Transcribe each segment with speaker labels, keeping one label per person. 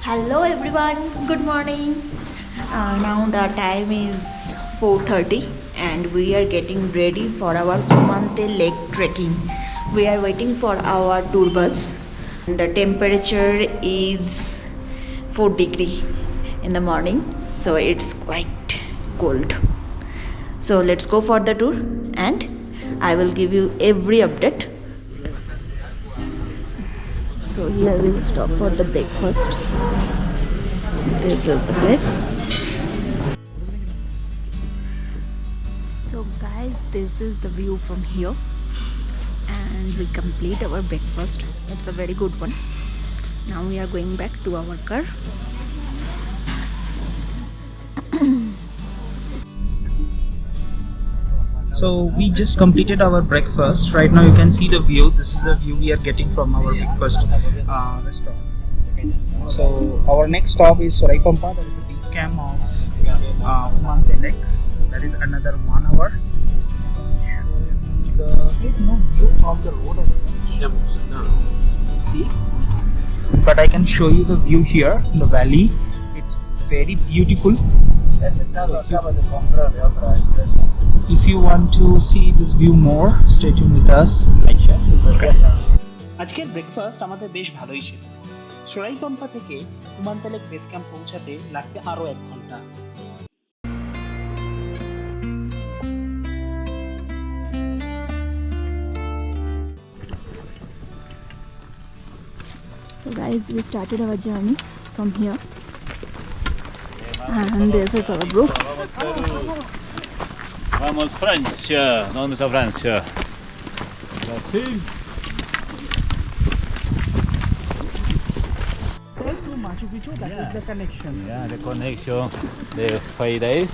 Speaker 1: Hello everyone, good morning. Now the time is 4:30 and we are getting ready for our Humantay lake trekking. We are waiting for our tour bus. The temperature is 4 degree in the morning, so it's quite cold. So let's go for the tour and I will give you every update. So here we'll stop for the breakfast. This is the place. So guys, this is the view from here and we complete our breakfast. It's a very good one. Now we are going back to our car.
Speaker 2: So we just completed our breakfast. Right now you can see the view. This is the view we are getting from our breakfast restaurant. So our next stop is Soraipampa. That is the base camp of Humantay Lake. That is another 1 hour. There is no view of the road itself. See, but I can show you the view here, the valley. It's very beautiful. If you want to see this view more, stay tuned with us. Like, share, subscribe. আজকের breakfast আমাদের বেশ ভালোই ছিল। সোরাইপাম্পা থেকে হুমান্তাই lake base camp পৌঁছাতে লাগবে আরো 1 ঘন্টা।
Speaker 1: So guys, we started our journey from here. And this is our group.
Speaker 3: Vamos Francia, vamos a Francia.
Speaker 2: The connection.
Speaker 3: Yeah, the connection, the 5 days,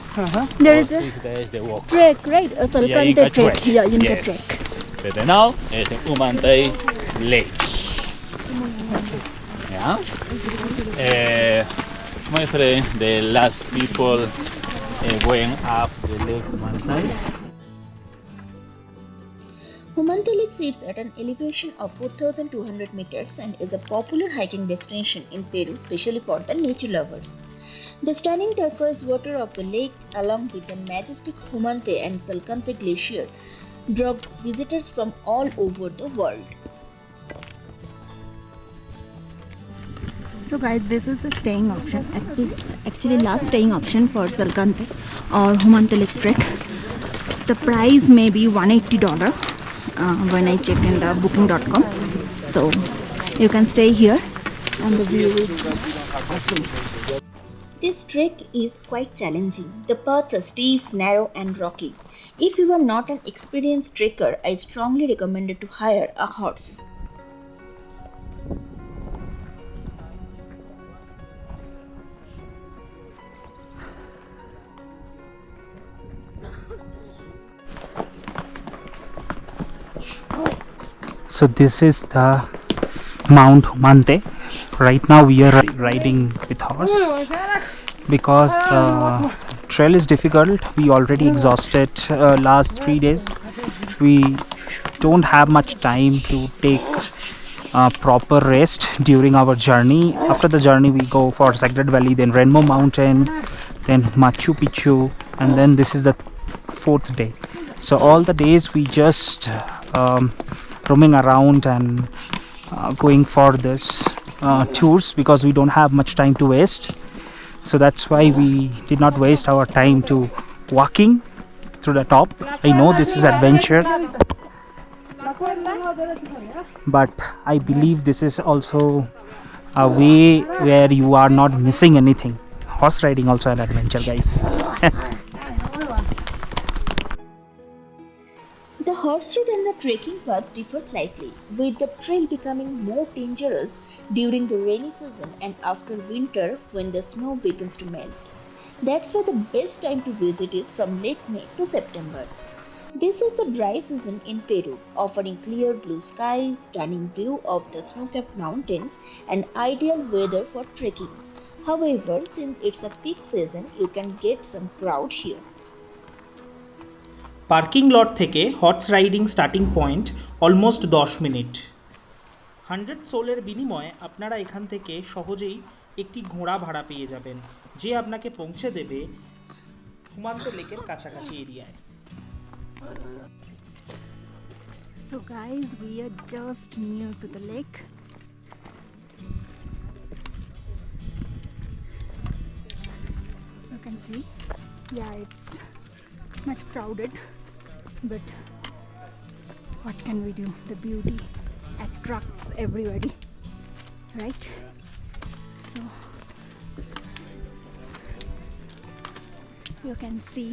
Speaker 1: There
Speaker 3: or
Speaker 1: is a
Speaker 3: 6 days, the walk.
Speaker 1: trek, right? A Salkante
Speaker 3: Inca
Speaker 1: trek. Yeah, Inca
Speaker 3: Yes.
Speaker 1: trek.
Speaker 3: But now it's the Humantay Lake. Yeah. My friend, the last people went up the lake Humantay.
Speaker 1: Humantay Lake sits at an elevation of 4,200 meters and is a popular hiking destination in Peru, especially for the nature lovers. The stunning turquoise water of the lake, along with the majestic Humantay and Salkante glacier, draw visitors from all over the world. So guys, this is the staying option. It is actually last staying option for Salkante or Humantay Lake trek. The price may be $180 when I check in the booking.com. So you can stay here and the view is awesome. This trek is quite challenging. The paths are steep, narrow and rocky. If you are not an experienced trekker, I strongly recommend to hire a horse.
Speaker 2: So this is the Mount Humantay. Right now we are riding with horse because the trail is difficult. We already exhausted last 3 days. We don't have much time to take proper rest during our journey. After the journey we go for Sacred Valley, then Rainbow Mountain, then Machu Picchu, and then this is the 4th day. So all the days we just roaming around and going for this tours because we don't have much time to waste. So that's why we did not waste our time to walking through the top. I know this is adventure, but I believe this is also a way where you are not missing anything. Horse riding also an adventure, guys.
Speaker 1: The horse route and the trekking path differ slightly, with the trail becoming more dangerous during the rainy season and after winter when the snow begins to melt. That's why the best time to visit is from late May to September. This is the dry season in Peru, offering clear blue sky, stunning view of the snow-capped mountains, and ideal weather for trekking. However, since it's a peak season, you can get some crowd here.
Speaker 2: Parking lot থেকে horse riding starting point almost 10 minute. 100 সোলের বিনিময়ে আপনারা এখান থেকে সহজেই একটি ঘোড়া ভাড়া পেয়ে যাবেন, যে আপনাকে পৌঁছে দেবে হুমান্তে লেকের কাছাকাছি এরিয়ায়।
Speaker 4: So guys, we are just near to the lake. You can see, yeah, it's much crowded, but what can we do? The beauty attracts everybody, right? So you can see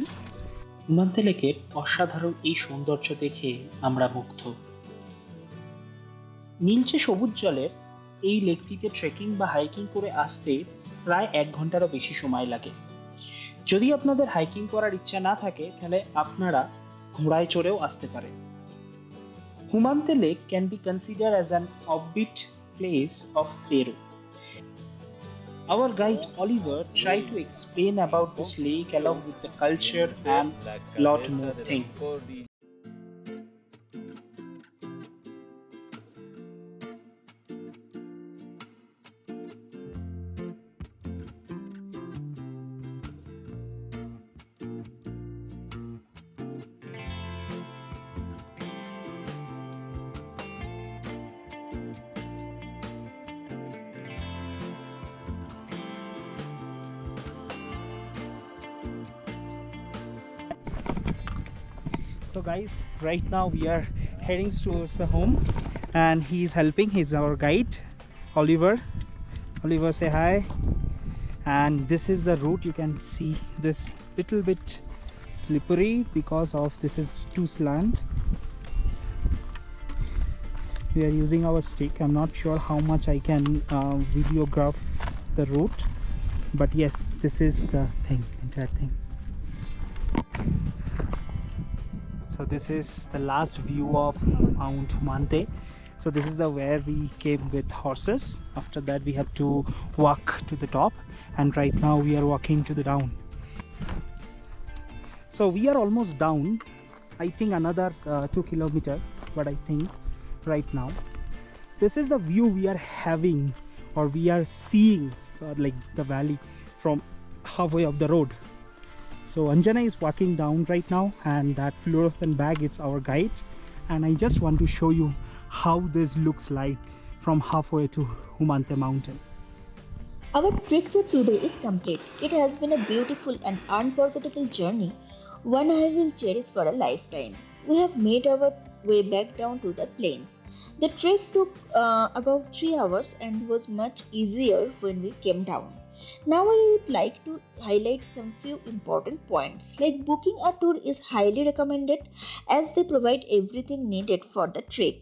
Speaker 2: হুমান্তে লেকের অসাধারণ এই সৌন্দর্য দেখে আমরা মুগ্ধ। নীলচে সবুজ জলের এই লেকটিতে ট্রেকিং বা হাইকিং করে আসতে প্রায় 1 ঘন্টারও বেশি সময় লাগে। যদি আপনাদের হাইকিং করার ইচ্ছা না থাকে তাহলে আপনারা ঘোড়ায় চড়েও আসতে পারেন। Humantay Lake can be considered as an offbeat place of Peru. Our guide Oliver tried to explain about this lake along with the culture and lot more things. So guys, right now we are heading towards the home and he is helping. He's our guide Oliver. Oliver, say hi. And this is the route. You can see this little bit slippery because of this is too slant. We are using our stick. I'm not sure how much I can videograph the route, but yes, this is the thing, entire thing. So this is the last view of Mount Humantay. So this is the where we came with horses. After that we have to walk to the top, and right now we are walking to the down. So we are almost down. I think another 2 kilometers, but I think right now this is the view we are having, or we are seeing, like the valley from halfway up the road. So Anjana is walking down right now, and that fluorescent bag is our guide, and I just want to show you how this looks like from halfway to Humantay mountain.
Speaker 1: Our trek for today is complete. It has been a beautiful and unforgettable journey, one I will cherish for a lifetime. We have made our way back down to the plains. The trek took about 3 hours and was much easier when we came down. Now I would like to highlight some few important points, like booking a tour is highly recommended as they provide everything needed for the trek,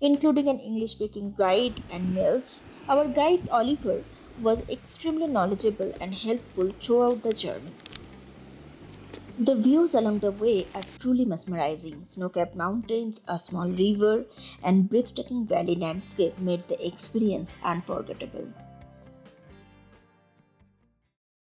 Speaker 1: including an English speaking guide and meals. Our guide Oliver was extremely knowledgeable and helpful throughout the journey. The views along the way are truly mesmerizing. Snow-capped mountains, a small river, and breathtaking valley landscape made the experience unforgettable.